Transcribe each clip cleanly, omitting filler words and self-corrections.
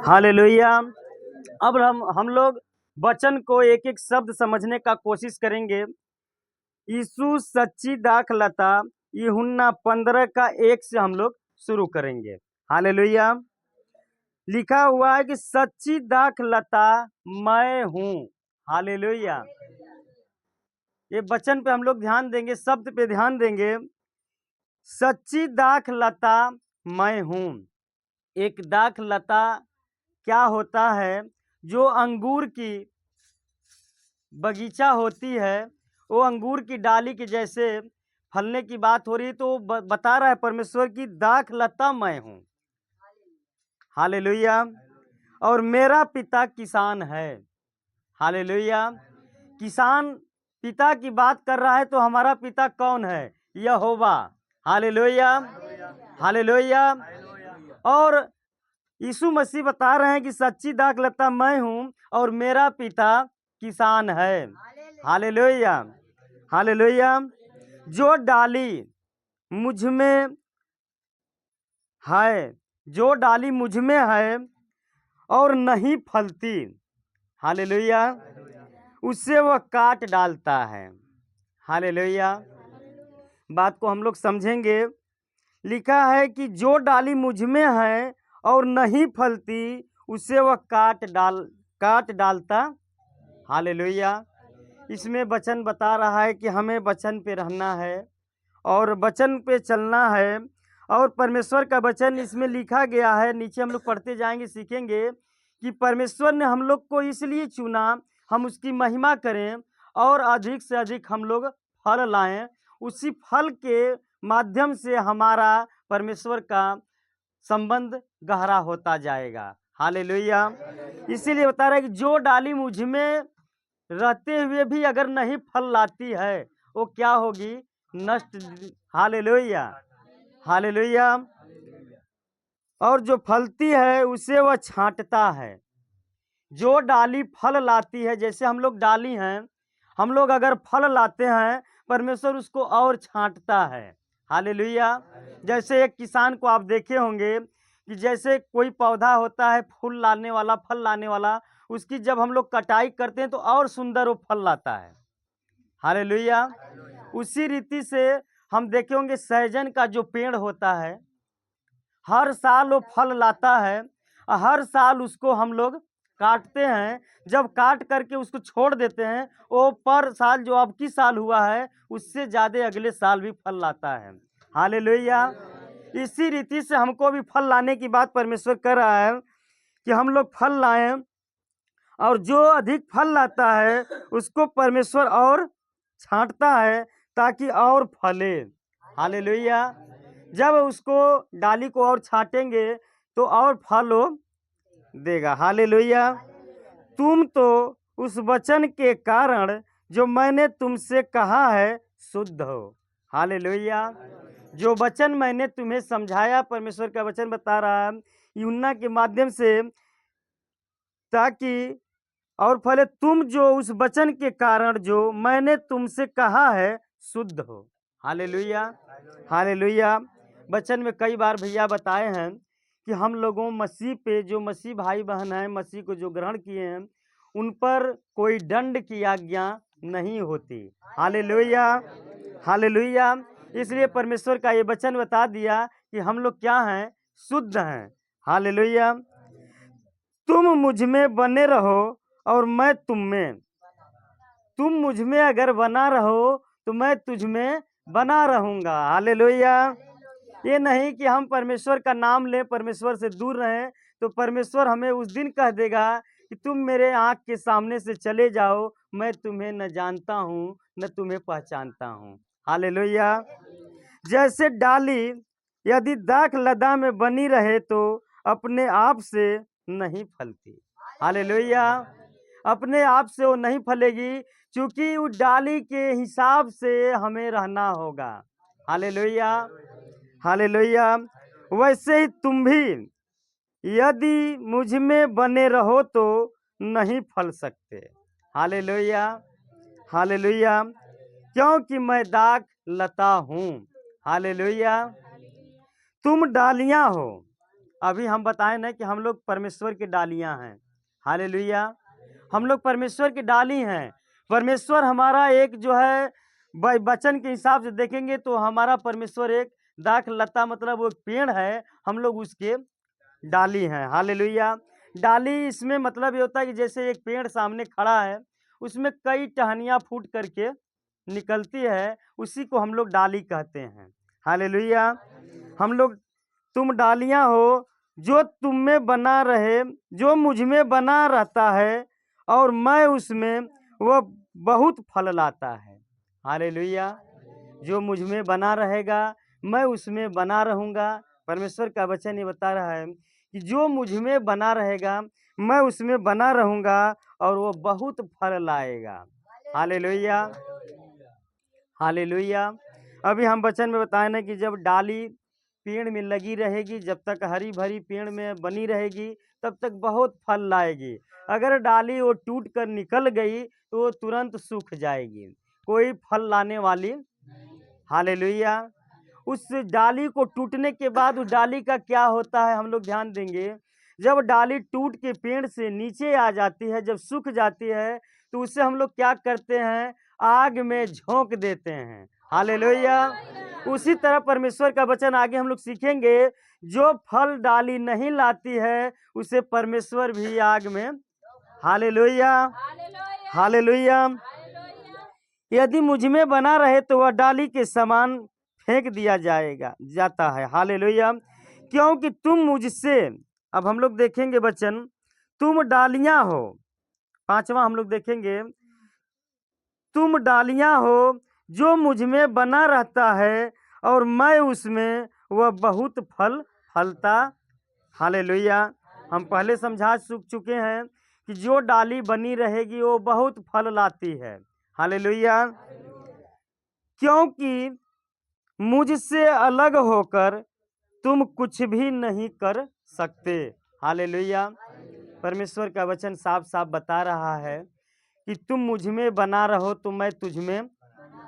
Hallelujah. अब हम लोग वचन को एक एक शब्द समझने का कोशिश करेंगे। यीशु सच्ची दाखलता यूहन्ना 15 का 1 से हम लोग शुरू करेंगे। हालेलुया। लिखा हुआ है कि सच्ची दाखलता मैं हूँ। हालेलुया। ये वचन पे हम लोग ध्यान देंगे, शब्द पे ध्यान देंगे। सच्ची दाखलता मैं हूँ। एक दाखलता क्या होता है? जो अंगूर की बगीचा होती है, वो अंगूर की डाली के जैसे फलने की बात हो रही है, तो बता रहा है परमेश्वर की दाखलता मैं हूँ। हालेलुया। और मेरा पिता किसान है। हालेलुया। किसान पिता की बात कर रहा है, तो हमारा पिता कौन है? यहोवा। हालेलुया। हालेलुया। और यीशु मसीह बता रहे हैं कि सच्ची दाखलता मैं हूँ और मेरा पिता किसान है। हालेलुया। हालेलुया। जो डाली मुझ में है, जो डाली मुझ में है और नहीं फलती, हालेलुया, उससे वह काट डालता है। हालेलुया। बात को हम लोग समझेंगे। लिखा है कि जो डाली मुझ में है और नहीं फलती, उसे वह काट डालता। हालेलुया। इसमें वचन बता रहा है कि हमें वचन पे रहना है और वचन पे चलना है। और परमेश्वर का वचन इसमें लिखा गया है, नीचे हम लोग पढ़ते जाएंगे, सीखेंगे कि परमेश्वर ने हम लोग को इसलिए चुना, हम उसकी महिमा करें और अधिक से अधिक हम लोग फल लाएं। उसी फल के माध्यम से हमारा परमेश्वर का संबंध गहरा होता जाएगा। हालेलुया। इसीलिए बता रहा है कि जो डाली मुझ में रहते हुए भी अगर नहीं फल लाती है, वो क्या होगी? नष्ट। हालेलुया। हालेलुया। और जो फलती है उसे वह छांटता है। जो डाली फल लाती है, जैसे हम लोग डाली हैं, हम लोग अगर फल लाते हैं, परमेश्वर उसको और छांटता है। हालेलुया। जैसे एक किसान को आप देखे होंगे कि जैसे कोई पौधा होता है फूल लाने वाला, फल लाने वाला, उसकी जब हम लोग कटाई करते हैं तो और सुंदर वो फल लाता है। हालेलुया। उसी रीति से हम देखे होंगे सहजन का जो पेड़ होता है, हर साल वो फल लाता है, हर साल उसको हम लोग काटते हैं। जब काट करके उसको छोड़ देते हैं, वो पर साल जो अब की साल हुआ है, उससे ज़्यादा अगले साल भी फल लाता है। हालेलुया। इसी रीति से हमको भी फल लाने की बात परमेश्वर कर रहा है कि हम लोग फल लाएं, और जो अधिक फल लाता है उसको परमेश्वर और छांटता है ताकि और फले। हालेलुया। जब उसको डाली को और छांटेंगे तो और फल वो देगा। हालेलुया। तुम तो उस वचन के कारण जो मैंने तुमसे कहा है शुद्ध हो। हालेलुया। जो वचन मैंने तुम्हें समझाया, परमेश्वर का वचन बता रहा है यूहन्ना के माध्यम से, ताकि और फले तुम जो उस वचन के कारण जो मैंने तुमसे कहा है शुद्ध हो। हालेलुया। हालेलुया। वचन में कई बार भैया बताए हैं कि हम लोगों मसीह पे, जो मसीह भाई बहन हैं, मसीह को जो ग्रहण किए हैं, उन पर कोई दंड की आज्ञा नहीं होती। हालेलुया। हालेलुया। इसलिए परमेश्वर का ये वचन बता दिया कि हम लोग क्या हैं? शुद्ध हैं। हालेलुया। तुम मुझ में बने रहो और मैं तुम में। तुम मुझ में अगर बना रहो तो मैं तुझ में बना रहूंगा। हालेलुया। ये नहीं कि हम परमेश्वर का नाम लें, परमेश्वर से दूर रहें, तो परमेश्वर हमें उस दिन कह देगा कि तुम मेरे आँख के सामने से चले जाओ, मैं तुम्हें न जानता हूँ न तुम्हें पहचानता हूँ। हालेलुया। जैसे डाली यदि दाख लदा में बनी रहे तो अपने आप से नहीं फलती। हालेलुया। अपने आप से वो नहीं फलेगी, क्योंकि उस डाली के हिसाब से हमें रहना होगा। हालेलुया। हालेलुया। वैसे ही तुम भी यदि मुझ में बने रहो तो नहीं फल सकते। हालेलुया। हालेलुया। क्योंकि मैं दाख लता हूँ। हालेलुया। तुम डालियां हो। अभी हम बताए ना कि हम लोग परमेश्वर की डालियां हैं। हालेलुया। हम लोग परमेश्वर की डाली हैं। परमेश्वर हमारा एक जो है वचन के हिसाब से देखेंगे तो हमारा परमेश्वर एक दाख लता मतलब वो पेड़ है, हम लोग उसके डाली हैं। हालेलुया। डाली इसमें मतलब ये होता है कि जैसे एक पेड़ सामने खड़ा है, उसमें कई टहनियाँ फूट करके निकलती है, उसी को हम लोग डाली कहते हैं। हालेलुया। हम लोग तुम डालियां हो जो तुम में बना रहे, जो मुझ में बना रहता है और मैं उसमें, वह बहुत फल लाता है। हालेलुया। जो मुझ में बना रहेगा, मैं उसमें बना रहूँगा। परमेश्वर का वचन ये बता रहा है कि जो मुझ में बना रहेगा, मैं उसमें बना रहूँगा और वो बहुत फल लाएगा। हालेलुया। हालेलुया। अभी हम वचन में बताए ना कि जब डाली पेड़ में लगी रहेगी, जब तक हरी भरी पेड़ में बनी रहेगी, तब तक बहुत फल लाएगी। अगर डाली वो टूट कर निकल गई तो वो तुरंत सूख जाएगी, कोई फल लाने वाली। हालेलुया। उस डाली को टूटने के बाद उस डाली का क्या होता है हम लोग ध्यान देंगे। जब डाली टूट के पेड़ से नीचे आ जाती है, जब सूख जाती है, तो उससे हम लोग क्या करते हैं, आग में झोंक देते हैं। हालेलुया। उसी तरह परमेश्वर का वचन आगे हम लोग सीखेंगे, जो फल डाली नहीं लाती है उसे परमेश्वर भी आग में। हालेलुया। हालेलुया। यदि मुझ में बना रहे तो वह डाली के समान फेंक दिया जाता है। हालेलुया। क्योंकि तुम मुझसे, अब हम लोग देखेंगे वचन, तुम डालियां हो। पांचवा हम लोग देखेंगे, तुम डालियां हो जो मुझ में बना रहता है और मैं उसमें, वह बहुत फल फलता। हालेलुया। हम पहले समझा चुके हैं कि जो डाली बनी रहेगी वो बहुत फल लाती है। हालेलुया। क्योंकि मुझसे अलग होकर तुम कुछ भी नहीं कर सकते। हालेलुया। परमेश्वर का वचन साफ साफ बता रहा है कि तुम मुझ में बना रहो तो मैं तुझ में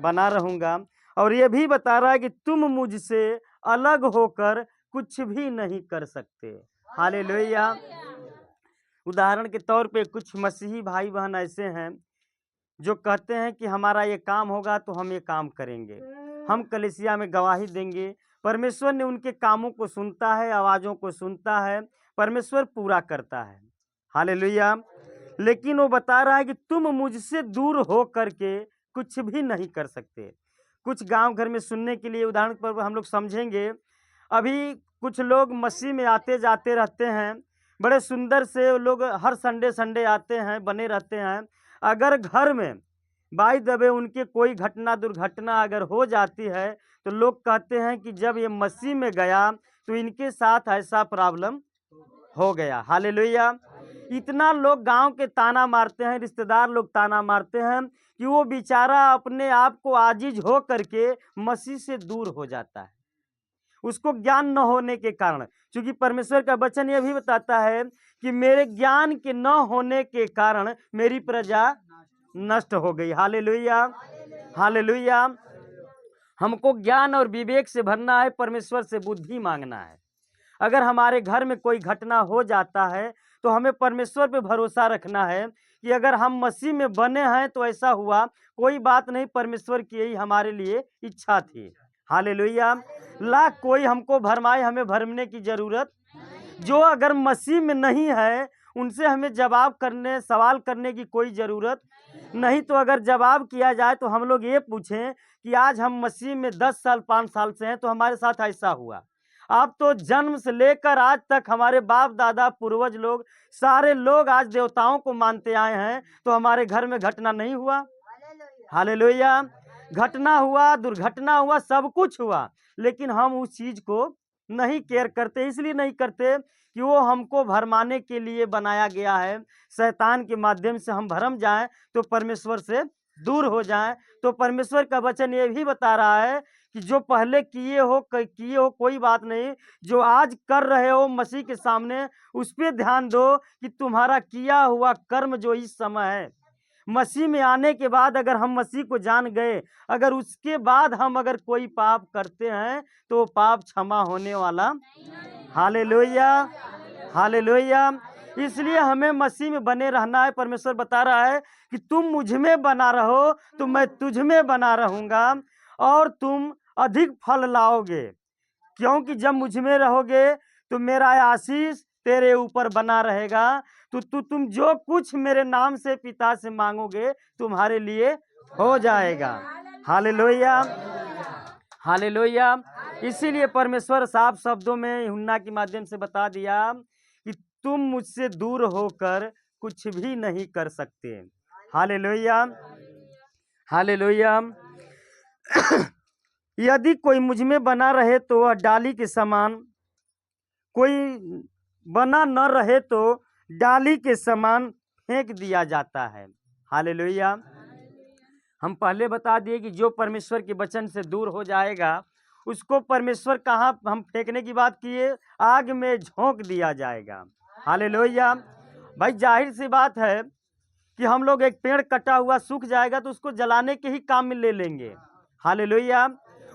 बना रहूँगा, और ये भी बता रहा है कि तुम मुझसे अलग होकर कुछ भी नहीं कर सकते। हालेलुया। उदाहरण के तौर पे कुछ मसीही भाई बहन ऐसे हैं जो कहते हैं कि हमारा ये काम होगा तो हम ये काम करेंगे, हम कलीसिया में गवाही देंगे। परमेश्वर ने उनके कामों को सुनता है, आवाज़ों को सुनता है, परमेश्वर पूरा करता है। हालेलुया। लेकिन वो बता रहा है कि तुम मुझसे दूर हो करके कुछ भी नहीं कर सकते। कुछ गांव घर में सुनने के लिए उदाहरण पर हम लोग समझेंगे। अभी कुछ लोग मसीह में आते जाते रहते हैं, बड़े सुंदर से वो लोग हर संडे संडे आते हैं, बने रहते हैं। अगर घर में बाई दबे उनके कोई घटना दुर्घटना अगर हो जाती है तो लोग कहते हैं कि जब ये मसीह में गया तो इनके साथ ऐसा प्रॉब्लम हो गया। हालेलुया। इतना लोग गांव के ताना मारते हैं, रिश्तेदार लोग ताना मारते हैं कि वो बेचारा अपने आप को आजिज हो करके मसीह से दूर हो जाता है, उसको ज्ञान न होने के कारण। क्योंकि परमेश्वर का वचन यह भी बताता है कि मेरे ज्ञान के न होने के कारण मेरी प्रजा नष्ट हो गई। हालेलुया। हालेलुया। हमको ज्ञान और विवेक से भरना है, परमेश्वर से बुद्धि मांगना है। अगर हमारे घर में कोई घटना हो जाता है तो हमें परमेश्वर पे भरोसा रखना है कि अगर हम मसीह में बने हैं तो ऐसा हुआ, कोई बात नहीं, परमेश्वर की यही हमारे लिए इच्छा थी। हालेलुया। लाख कोई हमको भरमाए, हमें भरमने की जरूरत। जो अगर मसीह में नहीं है उनसे हमें जवाब करने, सवाल करने की कोई ज़रूरत नहीं। तो अगर जवाब किया जाए तो हम लोग ये पूछें कि आज हम मसीह में 10 साल 5 साल से हैं तो हमारे साथ ऐसा हुआ। आप तो जन्म से लेकर आज तक हमारे बाप दादा पूर्वज लोग सारे लोग आज देवताओं को मानते आए हैं, तो हमारे घर में घटना नहीं हुआ। हालेलुया। घटना हुआ, दुर्घटना हुआ, सब कुछ हुआ, लेकिन हम उस चीज़ को नहीं केयर करते। इसलिए नहीं करते कि वो हमको भरमाने के लिए बनाया गया है। शैतान के माध्यम से हम भरम जाएं तो परमेश्वर से दूर हो जाएं। तो परमेश्वर का वचन ये भी बता रहा है कि जो पहले किए हो कोई बात नहीं, जो आज कर रहे हो मसीह के सामने उस पर ध्यान दो कि तुम्हारा किया हुआ कर्म जो इस समय है, मसीह में आने के बाद अगर हम मसीह को जान गए, अगर उसके बाद हम अगर कोई पाप करते हैं तो पाप क्षमा होने वाला हालेलुया, हालेलुया। इसलिए हमें मसीह में बने रहना है। परमेश्वर बता रहा है कि तुम मुझ में बना रहो तो मैं तुझ में बना रहूंगा और तुम अधिक फल लाओगे, क्योंकि जब मुझ में रहोगे तो मेरा आशीष तेरे ऊपर बना रहेगा। तो तुम जो कुछ मेरे नाम से पिता से मांगोगे तुम्हारे लिए हो जाएगा। Hallelujah, hallelujah. इसीलिए परमेश्वर साफ शब्दों में यूहन्ना के माध्यम से बता दिया कि तुम मुझसे दूर होकर कुछ भी नहीं कर सकते। Hallelujah, hallelujah. यदि कोई मुझ में बना रहे तो वह डाली के समान, कोई बना न रहे तो डाली के समान फेंक दिया जाता है। हालेलुया। हम पहले बता दिए कि जो परमेश्वर के वचन से दूर हो जाएगा उसको परमेश्वर कहाँ हम फेंकने की बात किए, आग में झोंक दिया जाएगा। हालेलुया। भाई जाहिर सी बात है कि हम लोग एक पेड़ कटा हुआ सूख जाएगा तो उसको जलाने के ही काम में ले लेंगे। हालेलुया।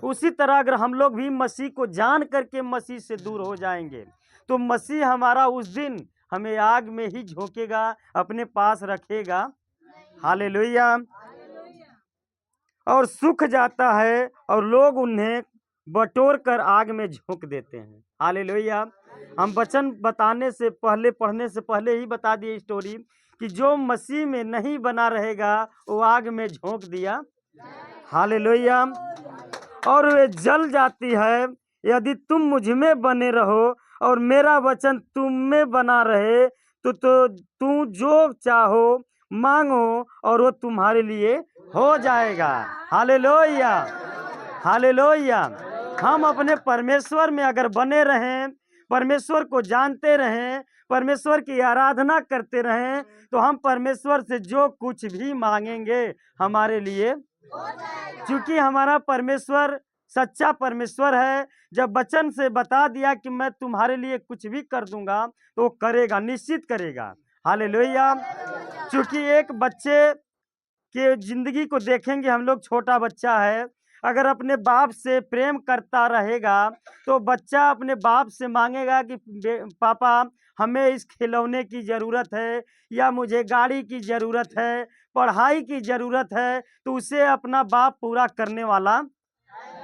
उसी तरह अगर हम लोग भी मसीह को जान करके मसीह से दूर हो जाएंगे तो मसीह हमारा उस दिन हमें आग में ही झोंकेगा, अपने पास रखेगा। हालेलुया। और सूख जाता है और लोग उन्हें बटोर कर आग में झोंक देते हैं। हालेलुया। हम वचन बताने से पहले, पढ़ने से पहले ही बता दिए स्टोरी कि जो मसीह में नहीं बना रहेगा वो आग में झोंक दिया। हालेलुया। और वे जल जाती है। यदि तुम मुझ में बने रहो और मेरा वचन तुम में बना रहे तो तू जो चाहो मांगो और वो तुम्हारे लिए हो जाएगा। Hallelujah, hallelujah. हम अपने परमेश्वर में अगर बने रहें, परमेश्वर को जानते रहें, परमेश्वर की आराधना करते रहें तो हम परमेश्वर से जो कुछ भी मांगेंगे हमारे लिए, क्योंकि हमारा परमेश्वर सच्चा परमेश्वर है। जब वचन से बता दिया कि मैं तुम्हारे लिए कुछ भी कर दूंगा तो वो करेगा, निश्चित करेगा। हालेलुया। क्योंकि एक बच्चे के जिंदगी को देखेंगे हम लोग, छोटा बच्चा है, अगर अपने बाप से प्रेम करता रहेगा तो बच्चा अपने बाप से मांगेगा कि पापा हमें इस खिलौने की ज़रूरत है या मुझे गाड़ी की ज़रूरत है, पढ़ाई की ज़रूरत है, तो उसे अपना बाप पूरा करने वाला।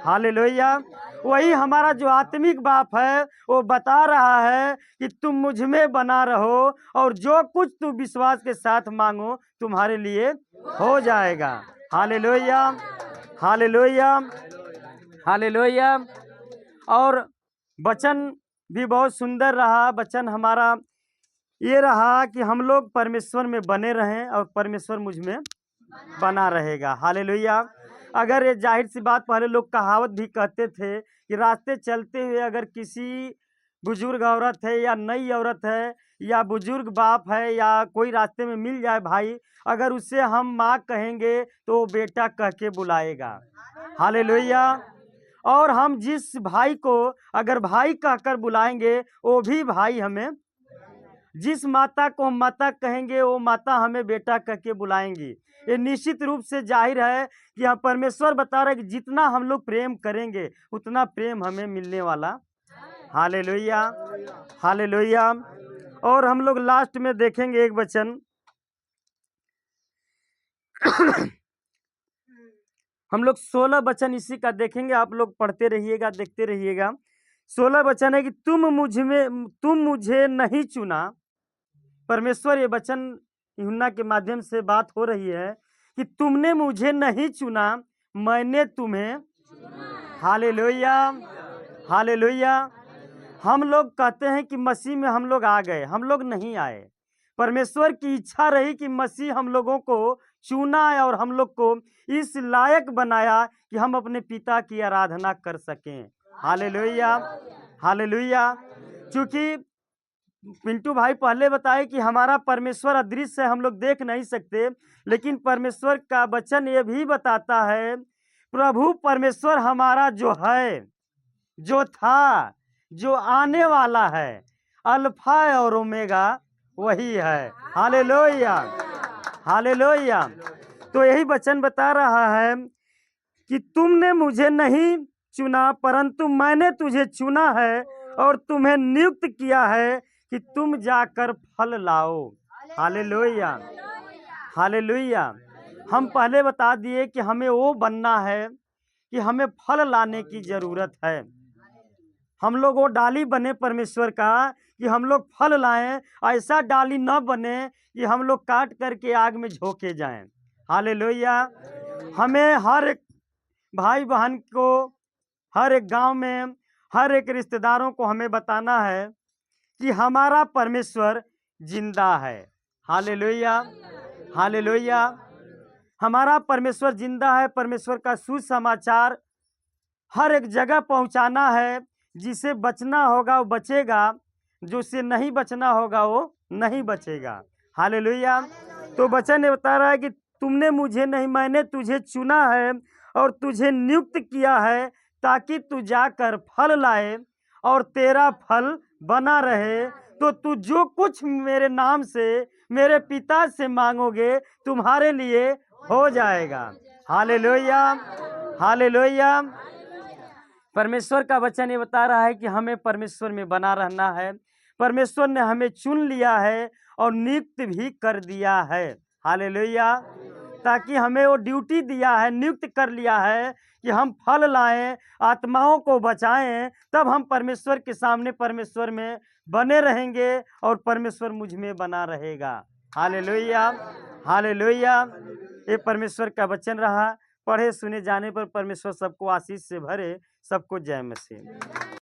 हालेलुया। वही हमारा जो आत्मिक बाप है वो बता रहा है कि तुम मुझ में बना रहो और जो कुछ तुम विश्वास के साथ मांगो तुम्हारे लिए हो जाएगा। Hallelujah, hallelujah, hallelujah. और वचन भी बहुत सुंदर रहा। वचन हमारा ये रहा कि हम लोग परमेश्वर में बने रहें और परमेश्वर मुझ में बना रहेगा। हालेलुया। अगर ये जाहिर सी बात, पहले लोग कहावत भी कहते थे कि रास्ते चलते हुए अगर किसी बुजुर्ग औरत है या नई औरत है या बुजुर्ग बाप है या कोई रास्ते में मिल जाए भाई, अगर उससे हम माँ कहेंगे तो वो बेटा कह के बुलाएगा। हालेलुया। और हम जिस भाई को अगर भाई कहकर बुलाएंगे वो भी भाई हमें, जिस माता को हम माता कहेंगे वो माता हमें बेटा कह के बुलाएंगी। ये निश्चित रूप से जाहिर है कि यहाँ परमेश्वर बता रहा है कि जितना हम लोग प्रेम करेंगे उतना प्रेम हमें मिलने वाला। Hallelujah, hallelujah. और हम लोग लास्ट में देखेंगे एक वचन हम लोग 16 वचन इसी का देखेंगे, आप लोग पढ़ते रहिएगा, देखते रहिएगा। 16 वचन है कि तुम मुझे नहीं चुना। परमेश्वर ये वचन यूहन्ना के माध्यम से बात हो रही है कि तुमने मुझे नहीं चुना, मैंने तुम्हें। Hallelujah, hallelujah. हम लोग कहते हैं कि मसीह में हम लोग आ गए, हम लोग नहीं आए। परमेश्वर की इच्छा रही कि मसीह हम लोगों को चुना और हम लोग को इस लायक बनाया कि हम अपने पिता की आराधना कर सकें। Hallelujah, hallelujah. क्योंकि पिंटू भाई पहले बताए कि हमारा परमेश्वर अदृश्य है, हम लोग देख नहीं सकते, लेकिन परमेश्वर का वचन ये भी बताता है प्रभु परमेश्वर हमारा जो है, जो था, जो आने वाला है, अल्फा और ओमेगा वही है। Hallelujah, hallelujah. तो यही वचन बता रहा है कि तुमने मुझे नहीं चुना परंतु मैंने तुझे चुना है और तुम्हें नियुक्त किया है कि तुम जाकर फल लाओ। Hallelujah, hallelujah. हम पहले बता दिए कि हमें वो बनना है कि हमें फल लाने की जरूरत है। हम लोग वो डाली बने परमेश्वर का कि हम लोग फल लाएं, ऐसा डाली न बने कि हम लोग काट करके आग में झोंके जाएं। हालेलुया। हमें हर एक भाई बहन को, हर एक गांव में, हर एक रिश्तेदारों को हमें बताना है कि हमारा परमेश्वर जिंदा है। Hallelujah, hallelujah. हमारा परमेश्वर जिंदा है। परमेश्वर का सुसमाचार हर एक जगह पहुंचाना है। जिसे बचना होगा वो बचेगा, जो से नहीं बचना होगा वो नहीं बचेगा। हालेलुया। तो वचन ने बता रहा है कि तुमने मुझे नहीं, मैंने तुझे चुना है और तुझे नियुक्त किया है ताकि तू जाकर फल लाए और तेरा फल बना रहे। तो तू जो कुछ मेरे नाम से, मेरे पिता से मांगोगे तुम्हारे लिए हो जाएगा। Hallelujah, hallelujah. परमेश्वर का वचन ये बता रहा है कि हमें परमेश्वर में बना रहना है। परमेश्वर ने हमें चुन लिया है और नियुक्त भी कर दिया है। हालेलुया। ताकि हमें वो ड्यूटी दिया है, नियुक्त कर लिया है कि हम फल लाएं, आत्माओं को बचाएं, तब हम परमेश्वर के सामने परमेश्वर में बने रहेंगे और परमेश्वर मुझ में बना रहेगा। Hallelujah, hallelujah. ये परमेश्वर का वचन रहा। पढ़े सुने जाने पर परमेश्वर सबको आशीष से भरे। सबको जय मसीह।